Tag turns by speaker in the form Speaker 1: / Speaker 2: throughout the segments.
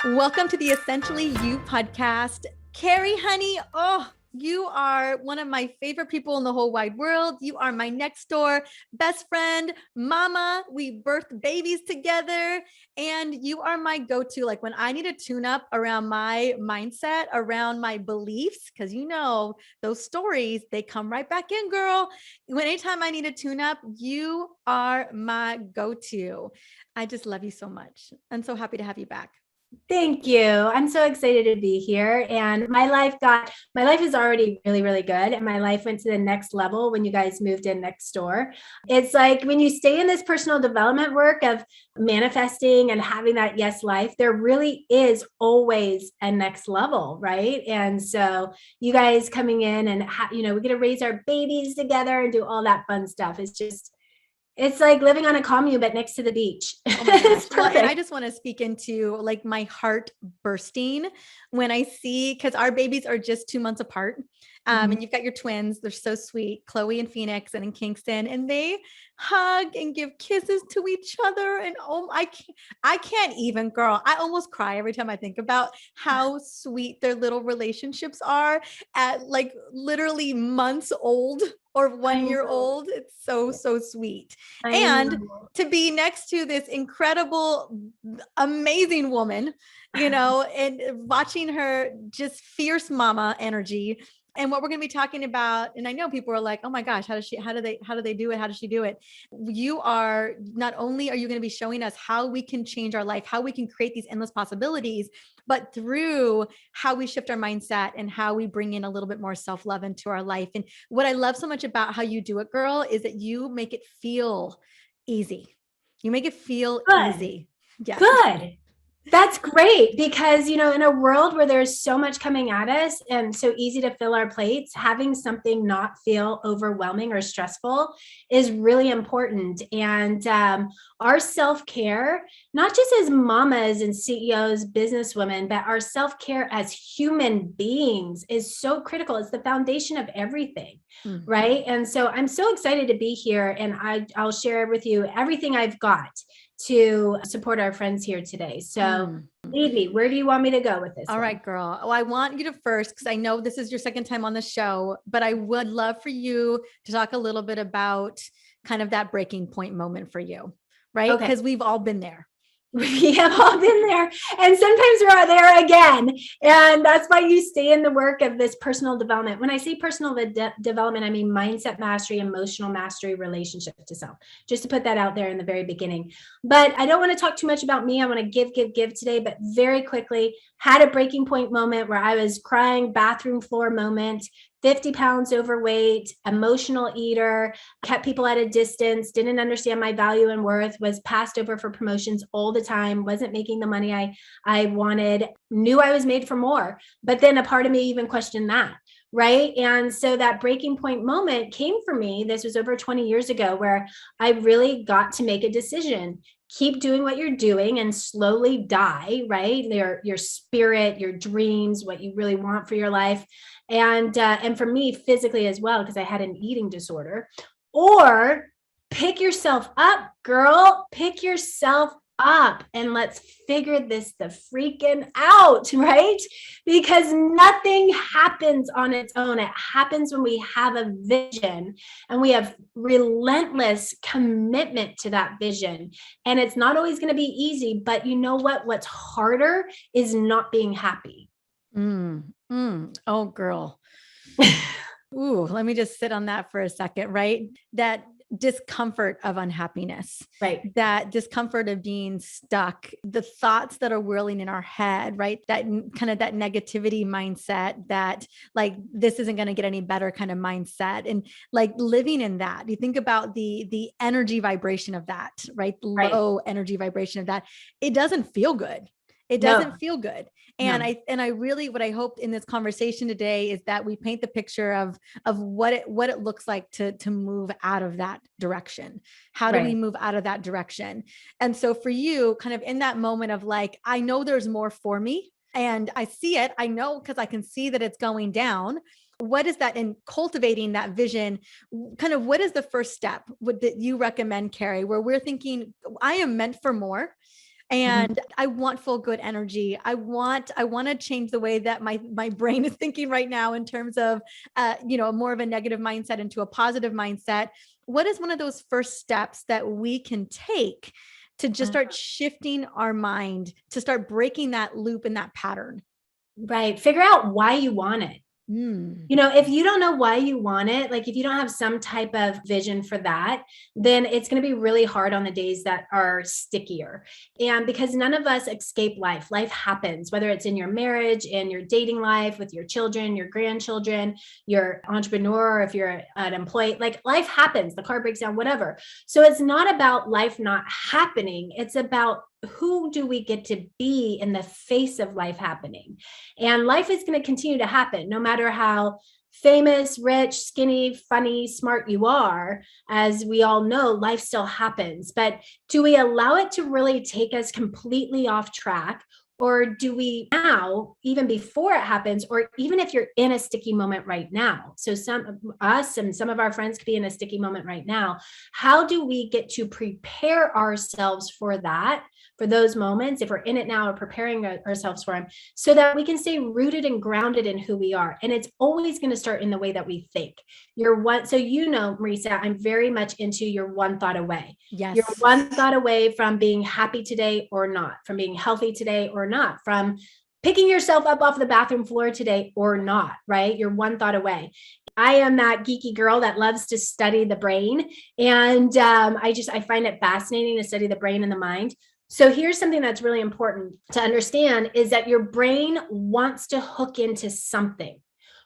Speaker 1: Welcome to the Essentially You podcast. Kerry, honey, you are one of my favorite people in the whole wide world. You are my next door best friend, mama. We birthed babies together, and you are my go-to. Like when I need a tune-up around my mindset, around my beliefs, because you know those stories, they come right back in, girl. Anytime I need a tune-up, you are my go-to. I just love you so much. I'm so happy to have you back.
Speaker 2: Thank you. I'm so excited to be here. And my life is already really, really good. And my life went to the next level when you guys moved in next door. It's like when you stay in this personal development work of manifesting and having that yes life, there really is always a next level, right? And so you guys coming in and, we get to raise our babies together and do all that fun stuff. It's like living on a commune, but next to the beach.
Speaker 1: Oh my gosh. Well, and I just want to speak into like my heart bursting when I see, because our babies are just 2 months apart. And you've got your twins. They're so sweet, Chloe in Phoenix and in Kingston, and they hug and give kisses to each other. And I can't even, girl. I almost cry every time I think about how sweet their little relationships are at like literally months old or 1 year old. It's so sweet. And to be next to this incredible, amazing woman, and watching her just fierce mama energy. And what we're going to be talking about, and I know people are like, oh my gosh, how do they do it? How does she do it? Not only are you going to be showing us how we can change our life, how we can create these endless possibilities, but through how we shift our mindset and how we bring in a little bit more self-love into our life. And what I love so much about how you do it, girl, is that you make it feel easy. You make it feel easy.
Speaker 2: Yes. Good. That's great because, in a world where there's so much coming at us and so easy to fill our plates, having something not feel overwhelming or stressful is really important. And our self-care, not just as mamas and CEOs, businesswomen, but our self-care as human beings is so critical. It's the foundation of everything, right? And so I'm so excited to be here, and I'll share with you everything I've got to support our friends here today. So lead me. Where do you want me to go with this?
Speaker 1: All right, girl. Oh, I want you to first, because I know this is your second time on the show, but I would love for you to talk a little bit about kind of that breaking point moment for you, right? Because we've all been there.
Speaker 2: We have all been there, and sometimes we're there again. And that's why you stay in the work of this personal development. When I say personal development, I mean mindset mastery, emotional mastery, relationship to self, just to put that out there in the very beginning. But I don't want to talk too much about me. I want to give today, but very quickly had a breaking point moment where I was crying, bathroom floor moment, 50 pounds overweight, emotional eater, kept people at a distance, didn't understand my value and worth, was passed over for promotions all the time, wasn't making the money I wanted, knew I was made for more. But then a part of me even questioned that, right? And so that breaking point moment came for me. This was over 20 years ago, where I really got to make a decision. Keep doing what you're doing and slowly die, right? Your spirit, your dreams, what you really want for your life. And for me physically as well, because I had an eating disorder. Or pick yourself up, girl, pick yourself up and let's figure this the freaking out, right? Because nothing happens on its own. It happens when we have a vision and we have relentless commitment to that vision. And it's not always going to be easy, but you know what? What's harder is not being happy.
Speaker 1: Oh, girl. Ooh, let me just sit on that for a second, right? That discomfort of unhappiness,
Speaker 2: right?
Speaker 1: That discomfort of being stuck, the thoughts that are whirling in our head, right? That kind of that negativity mindset, that like, this isn't going to get any better kind of mindset. And like living in that, you think about the energy vibration of that, right? Low energy vibration of that. It doesn't feel good. It doesn't feel good. And I really, what I hope in this conversation today is that we paint the picture of what it looks like to move out of that direction. How do we move out of that direction? And so for you, kind of in that moment of like, I know there's more for me and I see it. I know, because I can see that it's going down. What is that in cultivating that vision? Kind of what is the first step that you recommend, Kerry, where we're thinking, I am meant for more. And I want full good energy. I want to change the way that my brain is thinking right now in terms of, more of a negative mindset into a positive mindset. What is one of those first steps that we can take to just start shifting our mind, to start breaking that loop and that pattern?
Speaker 2: Right. Figure out why you want it. If you don't know why you want it, like if you don't have some type of vision for that, then it's going to be really hard on the days that are stickier. And because none of us escape life, life happens, whether it's in your marriage, in your dating life, with your children, your grandchildren, your entrepreneur, if you're an employee, like life happens, the car breaks down, whatever. So it's not about life not happening. It's about who do we get to be in the face of life happening? And life is going to continue to happen, no matter how famous, rich, skinny, funny, smart you are. As we all know, life still happens. But do we allow it to really take us completely off track? Or do we now, even before it happens, or even if you're in a sticky moment right now? So some of us and some of our friends could be in a sticky moment right now. How do we get to prepare ourselves for that, for those moments, if we're in it now or preparing ourselves for them, so that we can stay rooted and grounded in who we are? And it's always going to start in the way that we think. So Mariza, I'm very much into your one thought away.
Speaker 1: Yes.
Speaker 2: You're one thought away from being happy today or not, from being healthy today or not, from picking yourself up off the bathroom floor today or not, right? You're one thought away. I am that geeky girl that loves to study the brain. And I find it fascinating to study the brain and the mind. So here's something that's really important to understand is that your brain wants to hook into something,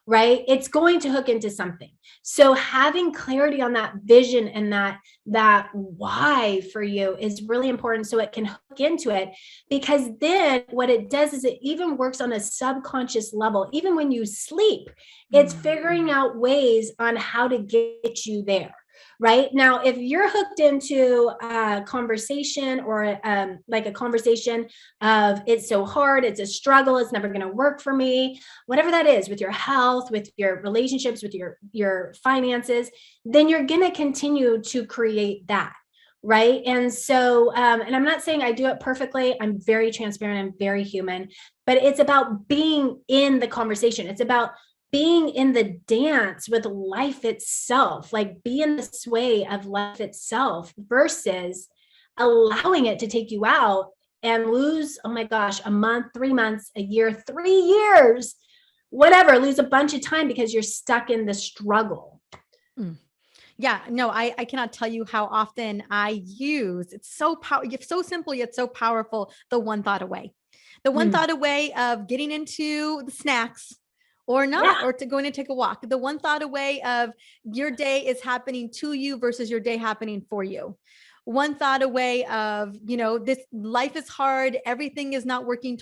Speaker 2: right? It's going to hook into something. So having clarity on that vision and that why for you is really important, so it can hook into it. Because then what it does is it even works on a subconscious level. Even when you sleep, it's figuring out ways on how to get you there. Right now, if you're hooked into a conversation or like a conversation of it's so hard, it's a struggle, it's never going to work for me, whatever that is, with your health, with your relationships, with your finances, then you're going to continue to create that. Right. And so, and I'm not saying I do it perfectly. I'm very transparent. I'm very human, but it's about being in the conversation. It's about being in the dance with life itself, like be in the sway of life itself versus allowing it to take you out and lose, oh my gosh, a month, 3 months, a year, 3 years, whatever, lose a bunch of time because you're stuck in the struggle.
Speaker 1: Yeah, no, I cannot tell you how often I use, it's so simple, yet so powerful. The one thought away, thought away of getting into the snacks or not, or to going to take a walk. The one thought away of your day is happening to you versus your day happening for you. One thought away of, this life is hard. Everything is not working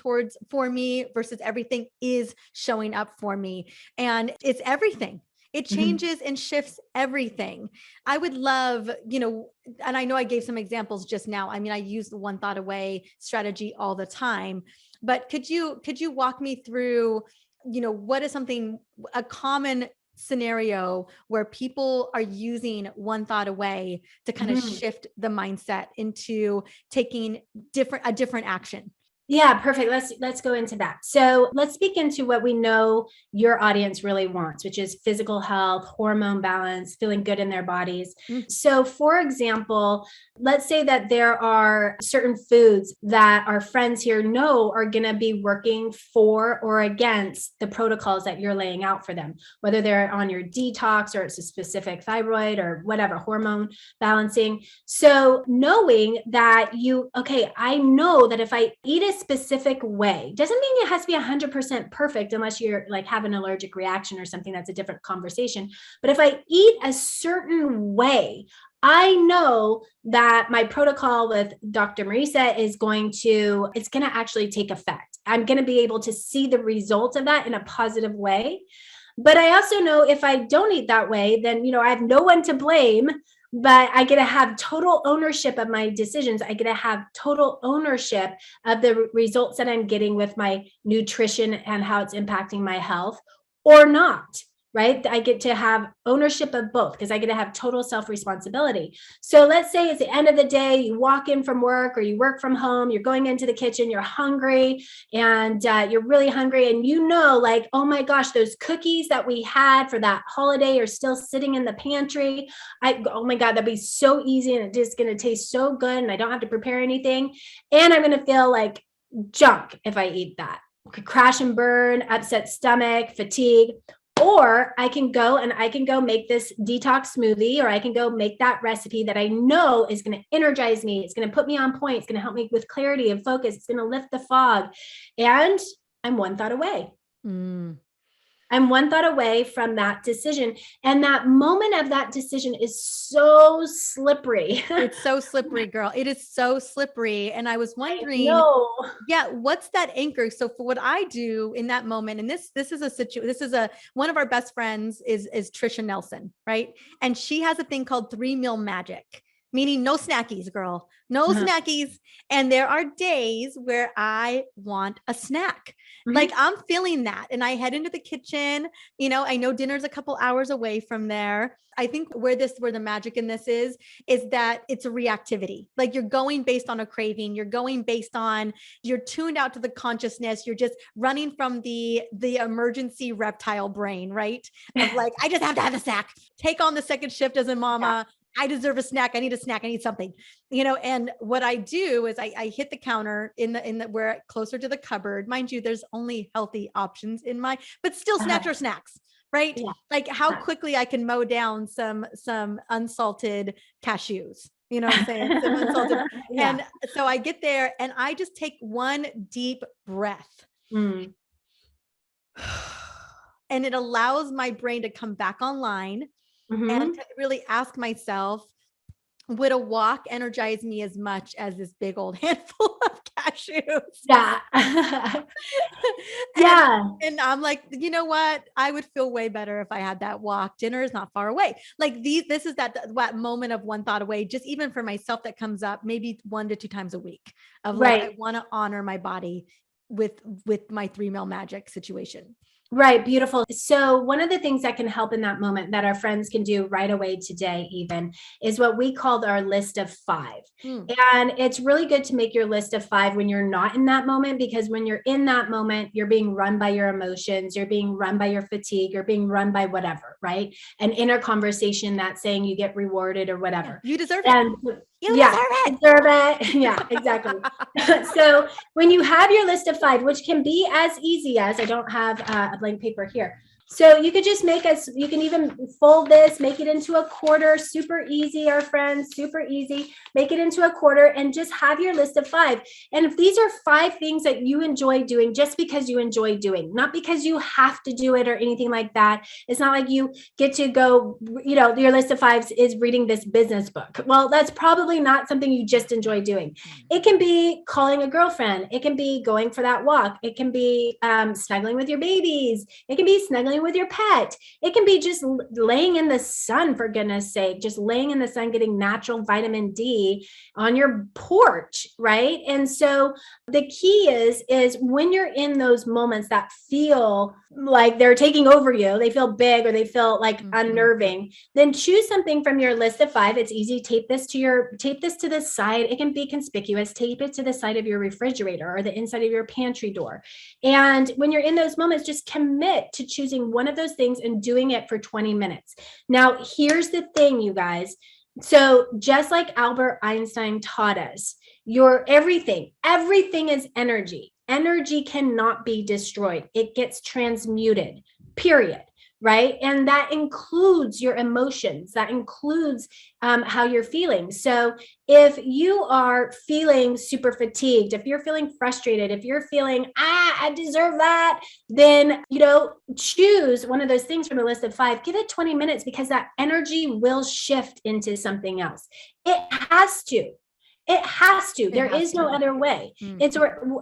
Speaker 1: for me versus everything is showing up for me. And it's everything. It changes and shifts everything. I would love, and I know I gave some examples just now. I mean, I use the one thought away strategy all the time, but could you walk me through, what is a common scenario where people are using one thought away to kind of shift the mindset into taking a different action?
Speaker 2: Yeah, perfect. Let's go into that. So let's speak into what we know your audience really wants, which is physical health, hormone balance, feeling good in their bodies. So for example, let's say that there are certain foods that our friends here know are going to be working for or against the protocols that you're laying out for them, whether they're on your detox or it's a specific thyroid or whatever, hormone balancing. So knowing that I know that if I eat a specific way, doesn't mean it has to be 100% perfect unless you're like have an allergic reaction or something. That's a different conversation. But if I eat a certain way, I know that my protocol with Dr. Mariza it's going to actually take effect. I'm going to be able to see the results of that in a positive way. But I also know if I don't eat that way, then, I have no one to blame, but I get to have total ownership of my decisions. I get to have total ownership of the results that I'm getting with my nutrition and how it's impacting my health or not. right? I get to have ownership of both because I get to have total self-responsibility. So let's say it's the end of the day, you walk in from work or you work from home, you're going into the kitchen, you're hungry and you're really hungry. And you know, like, oh my gosh, those cookies that we had for that holiday are still sitting in the pantry. Oh my God, that'd be so easy and it's just going to taste so good. And I don't have to prepare anything. And I'm going to feel like junk if I eat that. Crash and burn, upset stomach, fatigue. Or I can go make this detox smoothie, or I can go make that recipe that I know is going to energize me. It's going to put me on point. It's going to help me with clarity and focus. It's going to lift the fog. And I'm one thought away. I'm one thought away from that decision. And that moment of that decision is so slippery.
Speaker 1: It's so slippery, girl. It is so slippery. And I was wondering, what's that anchor? So for what I do in that moment, and this is one of our best friends is Trisha Nelson, right? And she has a thing called 3-meal magic, meaning no snackies, girl, no snackies. And there are days where I want a snack. Like I'm feeling that. And I head into the kitchen, I know dinner's a couple hours away from there. I think where the magic in this is that it's a reactivity. Like you're going based on a craving. You're going based on, you're tuned out to the consciousness. You're just running from the emergency reptile brain, right? Of like, I just have to have a snack, take on the second shift as a mama. Yeah. I deserve a snack. I need a snack. I need something, and what I do is I hit the counter in the where closer to the cupboard, mind you, there's only healthy options but still snacks are snacks, right? Yeah. Like how quickly I can mow down some unsalted cashews, you know what I'm saying? Some unsalted. Yeah. And so I get there and I just take one deep breath. And it allows my brain to come back online. And to really ask myself, would a walk energize me as much as this big old handful of cashews?
Speaker 2: Yeah.
Speaker 1: And I'm like, you know what? I would feel way better if I had that walk. Dinner is not far away. Like this is that moment of one thought away, just even for myself that comes up maybe 1 to 2 times a week of like, I want to honor my body with my 3-meal magic situation.
Speaker 2: Right. Beautiful. So one of the things that can help in that moment that our friends can do right away today even is what we called our list of 5. And it's really good to make your list of 5 when you're not in that moment, because when you're in that moment, you're being run by your emotions, you're being run by your fatigue, you're being run by whatever, right? An inner conversation that's saying you get rewarded or whatever.
Speaker 1: You deserve it.
Speaker 2: You deserve it. Yeah, exactly. So when you have your list of 5, which can be as easy as, I don't have a blank paper here. So you could just you can even fold this, make it into a quarter, super easy, our friends, super easy, make it into a quarter and just have your list of 5. And if these are 5 things that you enjoy doing, just because you enjoy doing, not because you have to do it or anything like that. It's not like you get to go, your list of 5 is reading this business book. Well, that's probably not something you just enjoy doing. It can be calling a girlfriend. It can be going for that walk. It can be snuggling with your babies. It can be snuggling with your pet. It can be just laying in the sun, for goodness sake, just laying in the sun, getting natural vitamin D on your porch, right? And so the key is when you're in those moments that feel like they're taking over you, they feel big or they feel like unnerving, then choose something from your list of 5. It's easy. Tape this to the side. It can be conspicuous. Tape it to the side of your refrigerator or the inside of your pantry door. And when you're in those moments, just commit to choosing one of those things and doing it for 20 minutes. Now, here's the thing, you guys. So just like Albert Einstein taught us, everything is energy. Energy cannot be destroyed. It gets transmuted, period. Right. And that includes your emotions. That includes how you're feeling. So if you are feeling super fatigued, if you're feeling frustrated, if you're feeling, I deserve that, then, choose one of those things from the list of 5, give it 20 minutes because that energy will shift into something else. It has to. There is no other way. It's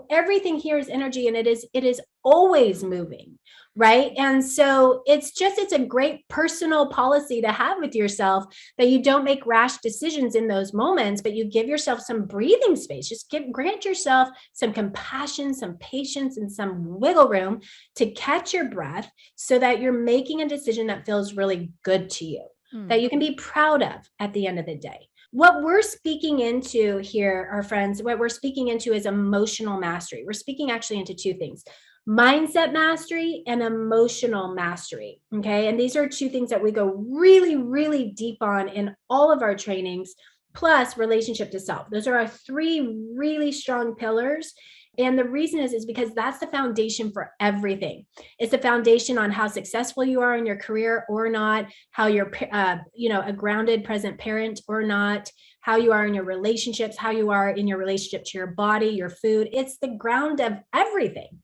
Speaker 2: everything here is energy and it is always moving. right? And so it's a great personal policy to have with yourself, that you don't make rash decisions in those moments, but you give yourself some breathing space. Just grant yourself some compassion, some patience, and some wiggle room to catch your breath, so that you're making a decision that feels really good to you, that you can be proud of at the end of the day. What we're speaking into here, our friends, what we're speaking into is emotional mastery. We're speaking actually into two things: mindset mastery and emotional mastery. Okay. And these are two things that we go really, really deep on in all of our trainings, plus relationship to self. Those are our three really strong pillars. And the reason is because that's the foundation for everything. It's the foundation on how successful you are in your career or not, how you're, a grounded present parent or not, how you are in your relationships, how you are in your relationship to your body, your food. It's the ground of everything.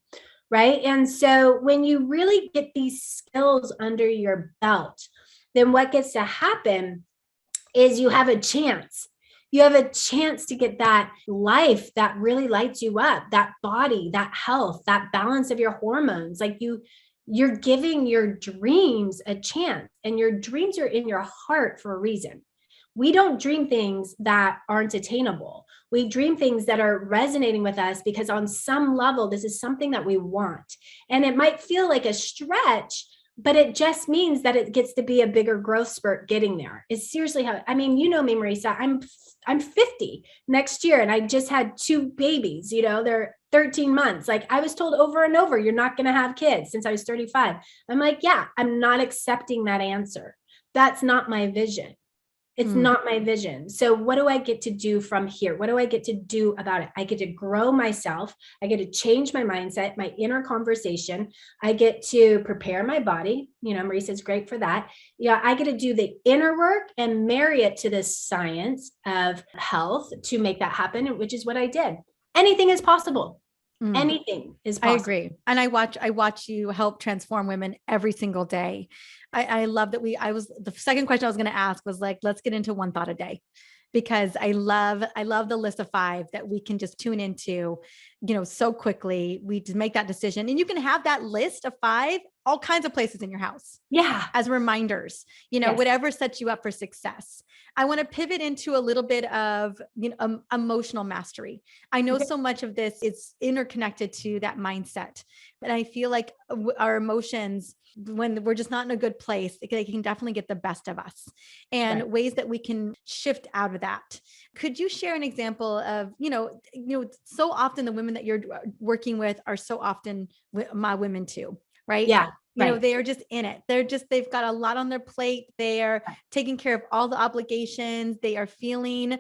Speaker 2: Right. And so when you really get these skills under your belt, then what gets to happen is you have a chance. You have a chance to get that life that really lights you up, that body, that health, that balance of your hormones. Like you're giving your dreams a chance, and your dreams are in your heart for a reason. We don't dream things that aren't attainable. We dream things that are resonating with us because on some level, this is something that we want. And it might feel like a stretch, but it just means that it gets to be a bigger growth spurt getting there. It's seriously how, I mean, you know me, Mariza, I'm 50 next year, and I just had two babies, they're 13 months. Like, I was told over and over, you're not going to have kids, since I was 35. I'm like, yeah, I'm not accepting that answer. That's not my vision. It's not my vision. So what do I get to do from here? What do I get to do about it? I get to grow myself. I get to change my mindset, my inner conversation. I get to prepare my body. Marisa's great for that. Yeah, I get to do the inner work and marry it to the science of health to make that happen, which is what I did. Anything is possible. Anything is possible.
Speaker 1: I agree. And I watch you help transform women every single day. I love that the second question I was going to ask was like, let's get into one thought a day, because I love the list of 5 that we can just tune into, so quickly. We just make that decision, and you can have that list of 5, all kinds of places in your house.
Speaker 2: Yeah.
Speaker 1: As reminders, yes. Whatever sets you up for success. I want to pivot into a little bit of, emotional mastery. I know so much of this is interconnected to that mindset, but I feel like our emotions, when we're just not in a good place, they can definitely get the best of us, and ways that we can shift out of that. Could you share an example of, so often the women that you're working with are so often my women too, right?
Speaker 2: Yeah.
Speaker 1: They are just in it. They've got a lot on their plate. They are taking care of all the obligations. They are feeling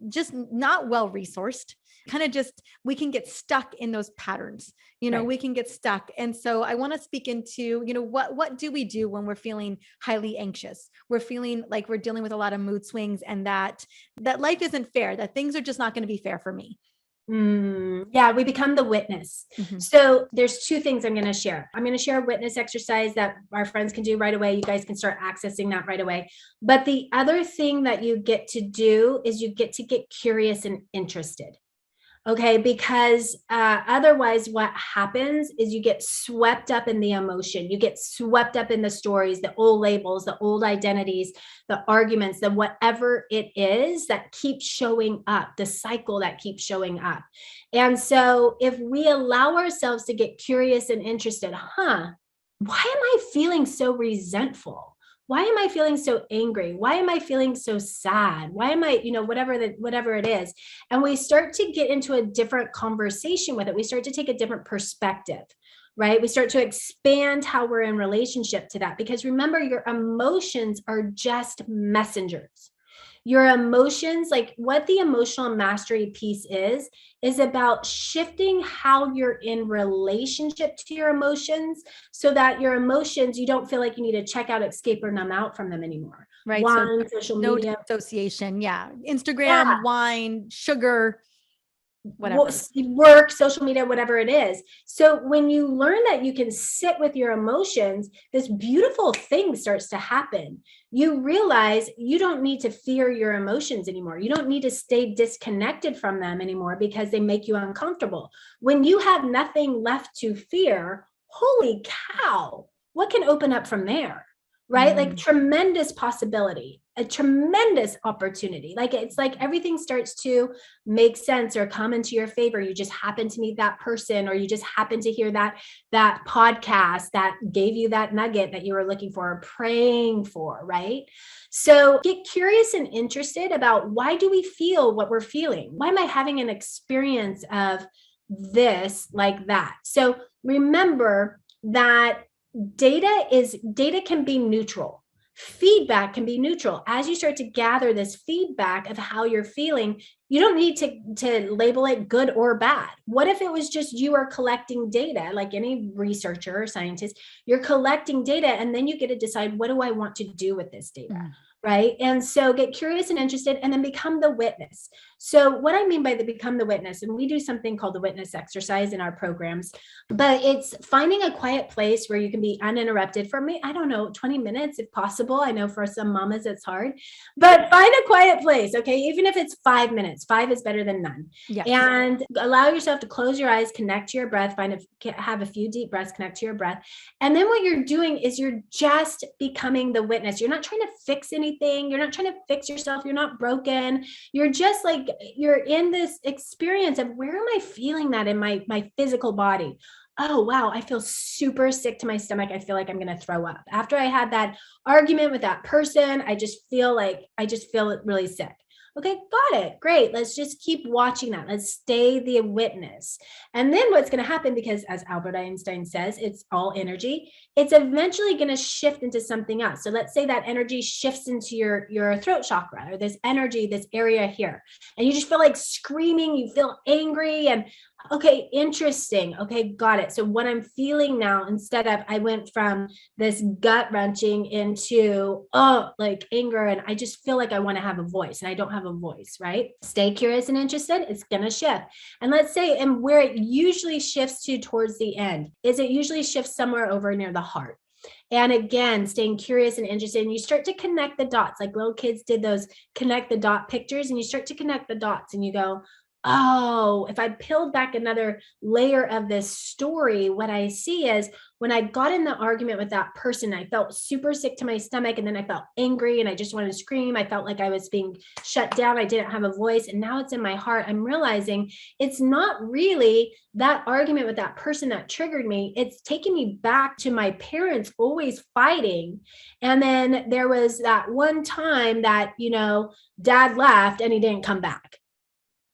Speaker 1: just not well resourced. Kind of just, we can get stuck in those patterns, we can get stuck. And so I want to speak into, what do we do when we're feeling highly anxious? We're feeling like we're dealing with a lot of mood swings, and that life isn't fair, that things are just not going to be fair for me.
Speaker 2: Yeah, we become the witness. So there's 2 things I'm going to share. I'm going to share a witness exercise that our friends can do right away. You guys can start accessing that right away. But the other thing that you get to do is you get to get curious and interested. Okay, because otherwise what happens is you get swept up in the emotion. You get swept up in the stories, the old labels, the old identities, the arguments, the whatever it is that keeps showing up, the cycle that keeps showing up. And so if we allow ourselves to get curious and interested, why am I feeling so resentful? Why am I feeling so angry? Why am I feeling so sad? Why am I, whatever it is. And we start to get into a different conversation with it. We start to take a different perspective, right? We start to expand how we're in relationship to that, because remember, your emotions are just messengers. Your emotions, like what the emotional mastery piece is about shifting how you're in relationship to your emotions, so that your emotions, you don't feel like you need to check out, escape, or numb out from them anymore.
Speaker 1: Right.
Speaker 2: Wine, social media.
Speaker 1: No dissociation. Yeah. Instagram, wine, sugar, whatever.
Speaker 2: Work, social media, whatever it is. So when you learn that you can sit with your emotions, this beautiful thing starts to happen. You realize you don't need to fear your emotions anymore. You don't need to stay disconnected from them anymore because they make you uncomfortable. When you have nothing left to fear, holy cow, what can open up from there? Right? Like tremendous possibility, a tremendous opportunity. Like it's like everything starts to make sense or come into your favor. You just happen to meet that person, or you just happen to hear that podcast that gave you that nugget that you were looking for or praying for, right? So get curious and interested about, why do we feel what we're feeling? Why am I having an experience of this like that? So remember that data can be neutral. Feedback can be neutral. As you start to gather this feedback of how you're feeling, you don't need to label it good or bad. What if it was just you are collecting data, like any researcher or scientist, you're collecting data, and then you get to decide, what do I want to do with this data? Right? And so get curious and interested, and then become the witness. So what I mean by the become the witness, and we do something called the witness exercise in our programs, but it's finding a quiet place where you can be uninterrupted for me. I don't know, 20 minutes if possible. I know for some mamas it's hard, but find a quiet place. Okay. Even if it's 5 minutes, 5 is better than none. Yes. And allow yourself to close your eyes, connect to your breath, have a few deep breaths, connect to your breath. And then what you're doing is you're just becoming the witness. You're not trying to fix anything. You're not trying to fix yourself. You're not broken. You're just like, you're in this experience of, where am I feeling that in my physical body? Oh, wow, I feel super sick to my stomach. I feel like I'm going to throw up. After I had that argument with that person, I just feel really sick. Okay, got it. Great. Let's just keep watching that. Let's stay the witness. And then what's going to happen, because as Albert Einstein says, it's all energy, it's eventually going to shift into something else. So let's say that energy shifts into your throat chakra, or this energy, this area here, and you just feel like screaming, you feel angry, and okay, interesting. Okay, got it. So what I'm feeling now, instead of, I went from this gut wrenching into, like anger, and I just feel like I want to have a voice, and I don't have a voice, right? Stay curious and interested. It's going to shift. And let's say, and where it usually shifts to towards the end, is it usually shifts somewhere over near the heart. And again, staying curious and interested, and you start to connect the dots, like little kids did those connect the dot pictures, and you start to connect the dots, and you go, oh, if I peeled back another layer of this story, what I see is, when I got in the argument with that person, I felt super sick to my stomach, and then I felt angry, and I just wanted to scream. I felt like I was being shut down. I didn't have a voice. And now it's in my heart. I'm realizing it's not really that argument with that person that triggered me. It's taking me back to my parents always fighting. And then there was that one time that, dad left and he didn't come back,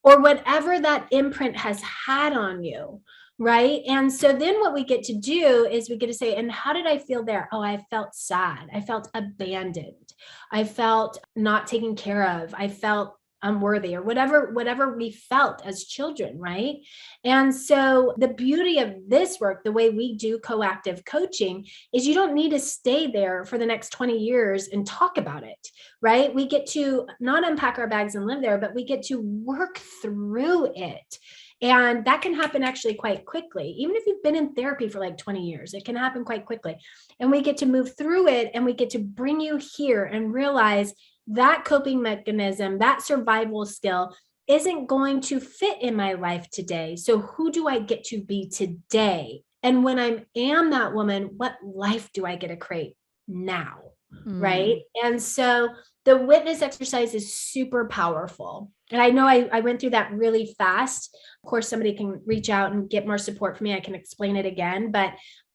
Speaker 2: or whatever that imprint has had on you, right? And so then what we get to do is we get to say, and how did I feel there? Oh, I felt sad. I felt abandoned. I felt not taken care of. I felt unworthy, or whatever we felt as children, right? And so the beauty of this work, the way we do coactive coaching, is you don't need to stay there for the next 20 years and talk about it, right? We get to not unpack our bags and live there, but we get to work through it. And that can happen actually quite quickly. Even if you've been in therapy for like 20 years, it can happen quite quickly. And we get to move through it, and we get to bring you here and realize that coping mechanism, that survival skill isn't going to fit in my life today. So who do I get to be today? And when I am that woman, what life do I get to create now? Right? And so the witness exercise is super powerful. And I know I went through that really fast. Of course, somebody can reach out and get more support from me. I can explain it again, but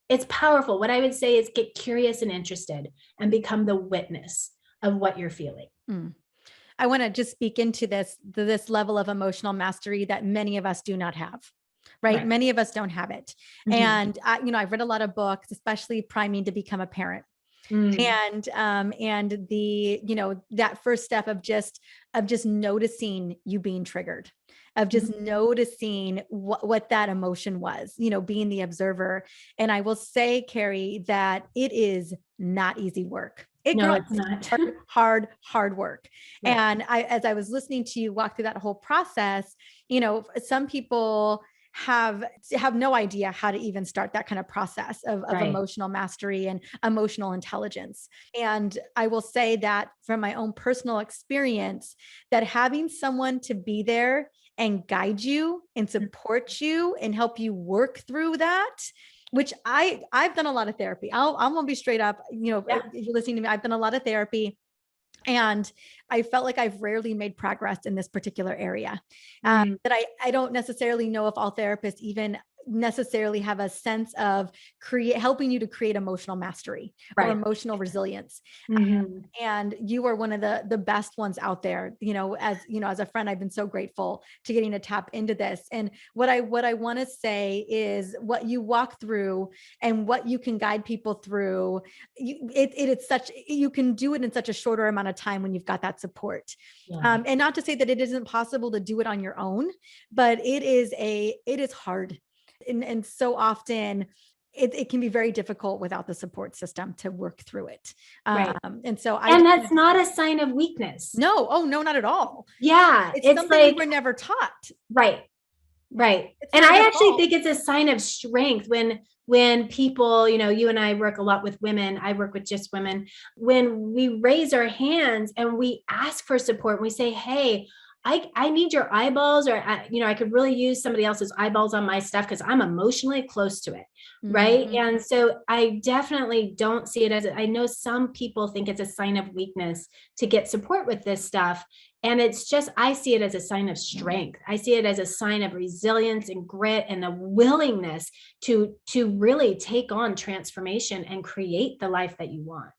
Speaker 2: it's powerful. What I would say is, get curious and interested, and become the witness of what you're feeling.
Speaker 1: I want to just speak into this level of emotional mastery that many of us do not have. Right? Many of us don't have it. And I've read a lot of books, especially priming to become a parent. And the, that first step of just noticing you being triggered, of just noticing what that emotion was, being the observer. And I will say, Kerry, that it is not easy work. It's not. hard work. Right. And as I was listening to you walk through that whole process, some people have no idea how to even start that kind of process of emotional mastery and emotional intelligence. And I will say that from my own personal experience, that having someone to be there and guide you and support you and help you work through that which I've done a lot of therapy. I'm gonna be straight up,
Speaker 2: Yeah.
Speaker 1: if you're listening to me, I've done a lot of therapy. And I felt like I've rarely made progress in this particular area.
Speaker 2: Mm.
Speaker 1: That I don't necessarily know if all therapists even necessarily have a sense of helping you to create emotional mastery or
Speaker 2: Right.
Speaker 1: emotional resilience.
Speaker 2: Mhm.
Speaker 1: And you are one of the best ones out there. As a friend, I've been so grateful to getting to tap into this. And what I want to say is what you walk through and what you can guide people through, you can do it in such a shorter amount of time when you've got that support.
Speaker 2: Yeah.
Speaker 1: And not to say that it isn't possible to do it on your own, but it is hard. And so often it can be very difficult without the support system to work through it.
Speaker 2: Right.
Speaker 1: And so
Speaker 2: And that's not a sign of weakness.
Speaker 1: no, oh no, not at all.
Speaker 2: Yeah.
Speaker 1: It's
Speaker 2: It's
Speaker 1: something we
Speaker 2: like,
Speaker 1: were never taught.
Speaker 2: right. Right.
Speaker 1: It's
Speaker 2: And
Speaker 1: not
Speaker 2: I
Speaker 1: their
Speaker 2: actually
Speaker 1: fault.
Speaker 2: think it's a sign of strength when people, you and I work a lot with women. I work with just women. When we raise our hands and we ask for support, we say, "Hey, I need your eyeballs, or I could really use somebody else's eyeballs on my stuff because I'm emotionally close to it." Right.
Speaker 1: Mhm.
Speaker 2: And so I definitely don't see it as, I know some people think it's a sign of weakness to get support with this stuff. And it's just, I see it as a sign of strength. I see it as a sign of resilience and grit and a willingness to really take on transformation and create the life that you want.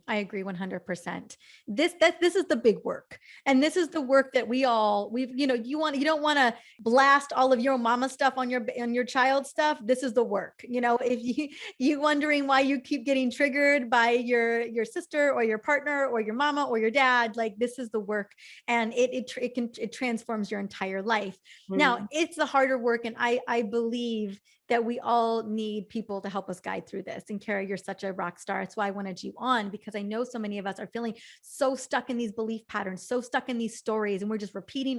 Speaker 1: I agree 100%. This is the big work. And this is the work that you don't want to blast all of your mama stuff on your child stuff. This is the work. If you wondering why you keep getting triggered by your sister or your partner or your mama or your dad, like this is the work, and it transforms your entire life. Now, it's the harder work, and I believe that we all need people to help us guide through this. And Kerry, you're such a rock star. That's why I wanted you on, because I know so many of us are feeling so stuck in these belief patterns, so stuck in these stories, and we're just repeating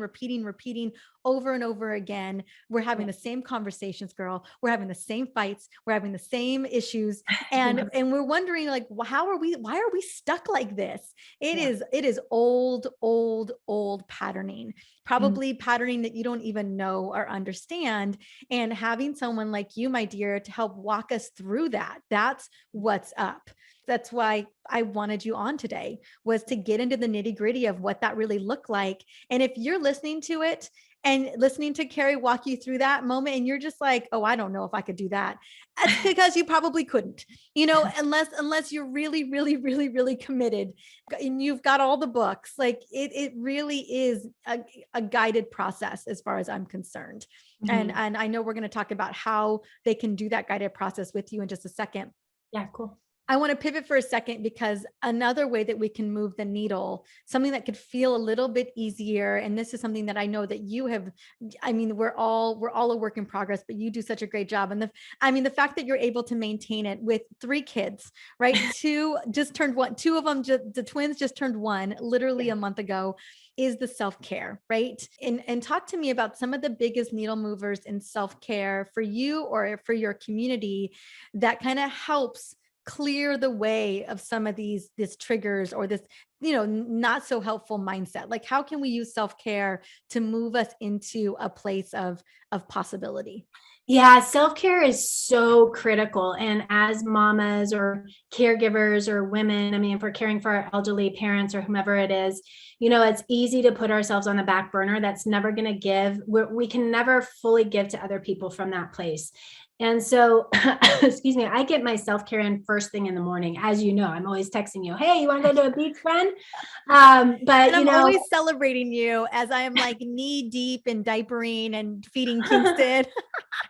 Speaker 1: over and over again. We're having the same conversations, girl. We're having the same fights. We're having the same issues. And we're wondering, like, why are we stuck like this? It is old patterning, probably patterning that you don't even know or understand. And having someone like you, my dear, to help walk us through that's what's up. That's why I wanted you on today, was to get into the nitty gritty of what that really looked like. And if you're listening to it and listening to Kerry walk you through that moment, and you're just like, oh, I don't know if I could do that, it's because you probably couldn't, unless you're really, really, really, really committed and you've got all the books. Like it really is a guided process as far as I'm concerned. And I know we're going to talk about how they can do that guided process with you in just a second.
Speaker 2: Yeah, cool.
Speaker 1: I want to pivot for a second, because another way that we can move the needle, something that could feel a little bit easier. And this is something that I know that you have, we're all a work in progress, but you do such a great job. And the fact that you're able to maintain it with 3 kids, right? 2 just turned 1, 2 of them, the twins just turned 1 literally a month ago, is the self-care, right? And talk to me about some of the biggest needle movers in self-care for you or for your community that kind of helps clear the way of some of these triggers or this, not so helpful mindset. Like, how can we use self-care to move us into a place of possibility?
Speaker 2: Yeah, self-care is so critical. And as mamas or caregivers or women, if we're caring for our elderly parents or whomever it is, it's easy to put ourselves on the back burner. That's never going to give. We can never fully give to other people from that place. And so, excuse me, I get my self-care in first thing in the morning. As you know, I'm always texting you, hey, you want to go to a beach, friend? But
Speaker 1: and I'm always celebrating you as I am like knee deep in diapering and feeding Kingston.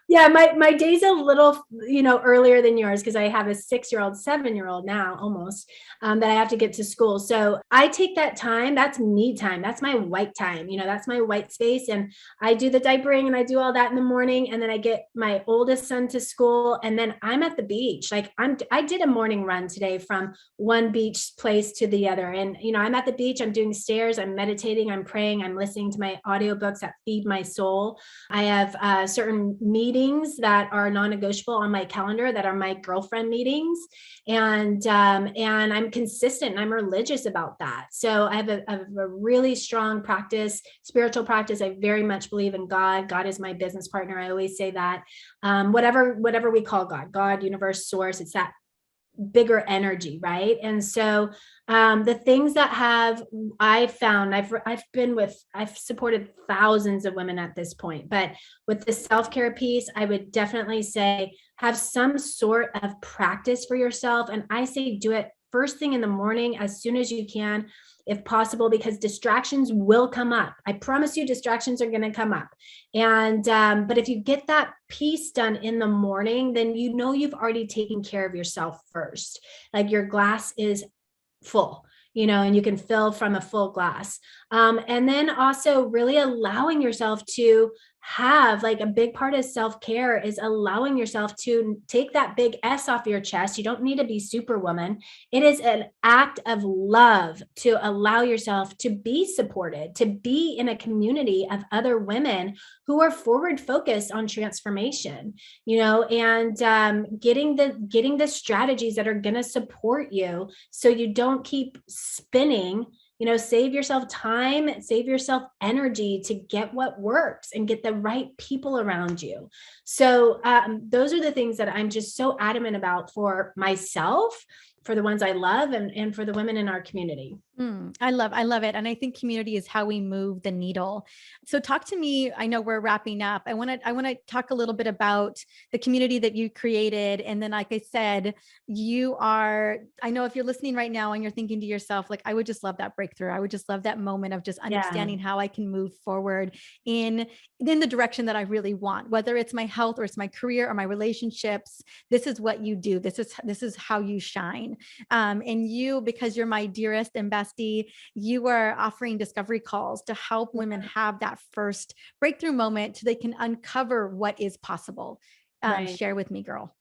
Speaker 2: Yeah, my day's a little, earlier than yours, because I have a 6-year-old, 7-year-old now almost, that I have to get to school. So I take that time. That's me time. That's my white time. That's my white space. And I do the diapering and I do all that in the morning. And then I get my oldest son to school, and then I'm at the beach. Like I did a morning run today from one beach place to the other. And, I'm at the beach, I'm doing stairs, I'm meditating, I'm praying, I'm listening to my audiobooks that feed my soul. I have certain meetings that are non-negotiable on my calendar that are my girlfriend meetings. And I'm consistent and I'm religious about that. So I have a really strong spiritual practice. I very much believe in God. God is my business partner. I always say that. What whatever we call God, universe, source, it's that bigger energy, right? And so the things that I've found, I've supported thousands of women at this point, but with the self-care piece, I would definitely say have some sort of practice for yourself. And I say do it first thing in the morning, as soon as you can, if possible, because distractions will come up. I promise you, distractions are going to come up. And, but if you get that piece done in the morning, then you know you've already taken care of yourself first. Like your glass is full, and you can fill from a full glass. And then also really allowing yourself to have, like, a big part of self-care is allowing yourself to take that big S off your chest. You don't need to be superwoman. It is an act of love to allow yourself to be supported, to be in a community of other women who are forward focused on transformation, and getting the strategies that are going to support you so you don't keep spinning. Save yourself time, save yourself energy to get what works and get the right people around you. So those are the things that I'm just so adamant about for myself, for the ones I love, and for the women in our community.
Speaker 1: I love it. And I think community is how we move the needle. So talk to me. I know we're wrapping up. I want to talk a little bit about the community that you created. And then, like I said, I know if you're listening right now and you're thinking to yourself, like, I would just love that breakthrough. I would just love that moment of just understanding how I can move forward in the direction that I really want, whether it's my health or it's my career or my relationships. This is what you do. This is how you shine. And you, because you're my dearest and bestie, you are offering discovery calls to help women have that first breakthrough moment so they can uncover what is possible.
Speaker 2: Right.
Speaker 1: Share with me, girl.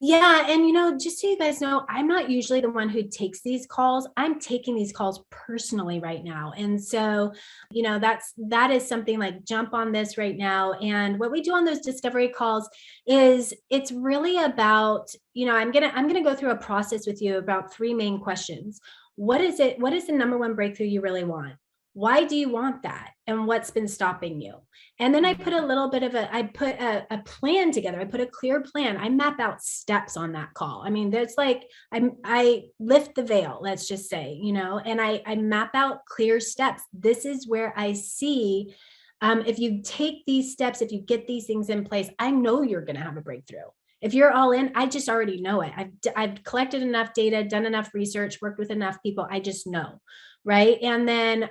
Speaker 2: Yeah. And, just so you guys know, I'm not usually the one who takes these calls. I'm taking these calls personally right now. And so, that is something like, jump on this right now. And what we do on those discovery calls is it's really about, I'm going to go through a process with you about 3 main questions. What is it? What is the number one breakthrough you really want? Why do you want that? And what's been stopping you? And then I put a plan together. I put a clear plan. I map out steps on that call. I mean, there's like, I lift the veil, let's just say, and I map out clear steps. This is where I see, if you take these steps, if you get these things in place, I know you're going to have a breakthrough. If you're all in, I just already know it. I've collected enough data, done enough research, worked with enough people. I just know. Right. And then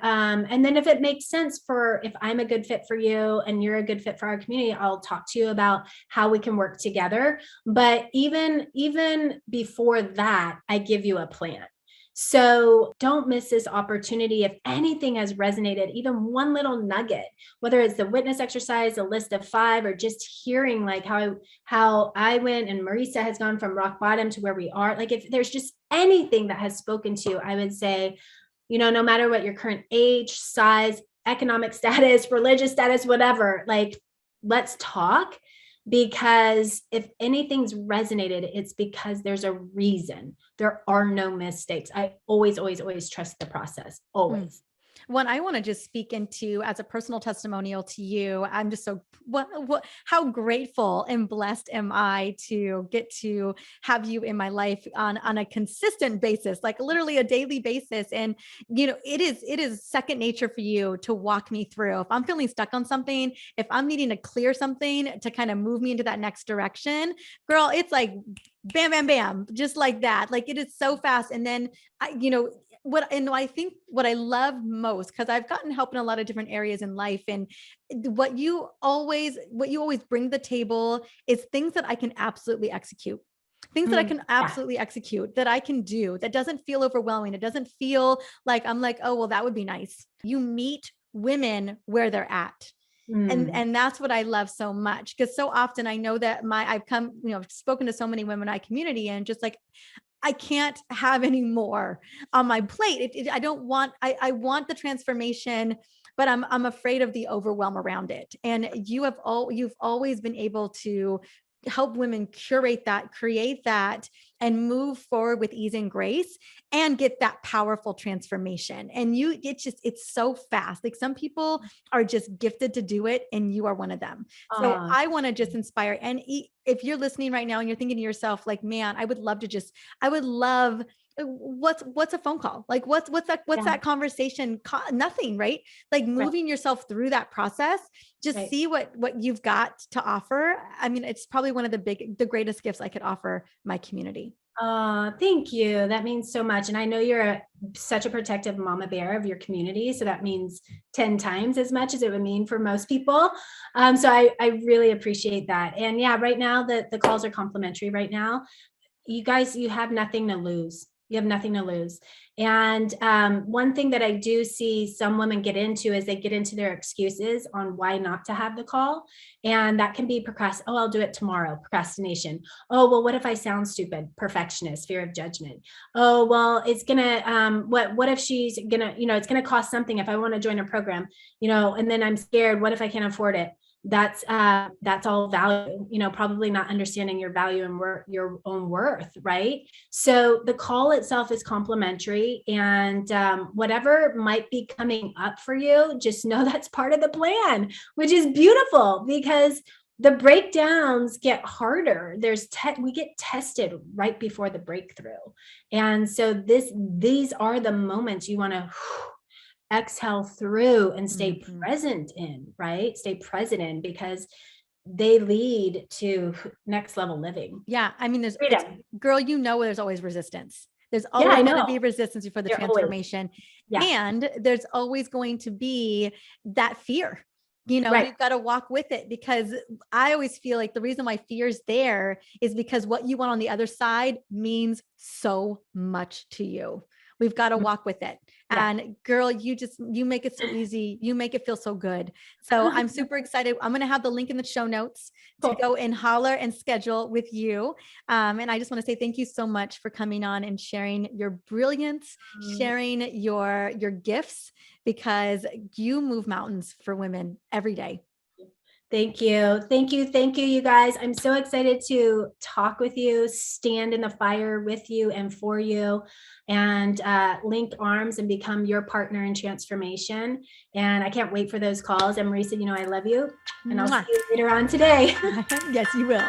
Speaker 2: if it makes sense, if I'm a good fit for you and you're a good fit for our community, I'll talk to you about how we can work together. But even before that, I give you a plan. So don't miss this opportunity. If anything has resonated, even one little nugget, whether it's the witness exercise, a list of 5, or just hearing like how I went and Mariza has gone from rock bottom to where we are. Like, if there's just anything that has spoken to you, I would say, no matter what your current age, size, economic status, religious status, whatever, like, let's talk. Because if anything's resonated, it's because there's a reason. There are no mistakes. I always trust the process. Always.
Speaker 1: One I want to just speak into as a personal testimonial to you. I'm just so how grateful and blessed am I to get to have you in my life on a consistent basis, like literally a daily basis. And it is second nature for you to walk me through. If I'm feeling stuck on something, if I'm needing to clear something to kind of move me into that next direction, girl, it's like bam, bam, bam, just like that. Like, it is so fast. And then I think what I love most, because I've gotten help in a lot of different areas in life, and what you always bring to the table is things that I can absolutely execute. Things that I can absolutely execute, that I can do, that doesn't feel overwhelming. It doesn't feel like I'm like, oh, well, that would be nice. You meet women where they're at. And that's what I love so much, because so often I know that I've spoken to so many women in my community, and just like, I can't have any more on my plate. I want the transformation, but I'm afraid of the overwhelm around it. And you've always been able to help women curate that, create that, and move forward with ease and grace and get that powerful transformation. And it's so fast. Like some people are just gifted to do it, and you are one of them. So I want to just inspire. And if you're listening right now and you're thinking to yourself, like, man, I would love, what's a phone call? Like what's that conversation? Nothing, right? Like moving yourself through that process, just see what you've got to offer. I mean, it's probably one of the greatest gifts I could offer my community.
Speaker 2: Thank you. That means so much. And I know you're such a protective mama bear of your community. So that means 10 times as much as it would mean for most people. So I really appreciate that. And yeah, right now the calls are complimentary right now. You guys, you have nothing to lose. You have nothing to lose. And one thing that I do see some women get into is they get into their excuses on why not to have the call. And that can be Oh, I'll do it tomorrow. Procrastination. Oh, well, what if I sound stupid? Perfectionist, fear of judgment. Oh, well, it's gonna, what if she's gonna, it's gonna cost something if I want to join a program, and then I'm scared. What if I can't afford it? That's all value, probably not understanding your value and your own worth, right? So the call itself is complimentary, and whatever might be coming up for you, just know that's part of the plan, which is beautiful because the breakdowns get harder. We get tested right before the breakthrough. And so these are the moments you want to exhale through and stay present in, right? Stay present in, because they lead to next level living.
Speaker 1: Yeah. I mean, there's always resistance. There's always going to be resistance before the transformation. And there's always going to be that fear. We've got to walk with it, because I always feel like the reason why fear is there is because what you want on the other side means so much to you. We've got to walk with it. And girl, you make it so easy. You make it feel so good. So I'm super excited. I'm going to have the link in the show notes to go and holler and schedule with you. And I just want to say thank you so much for coming on and sharing your brilliance, sharing your gifts, because you move mountains for women every day.
Speaker 2: Thank you. Thank you. Thank you, you guys. I'm so excited to talk with you, stand in the fire with you and for you, and link arms and become your partner in transformation. And I can't wait for those calls. And Mariza, I love you, and I'll see you later on today.
Speaker 1: Yes, you will.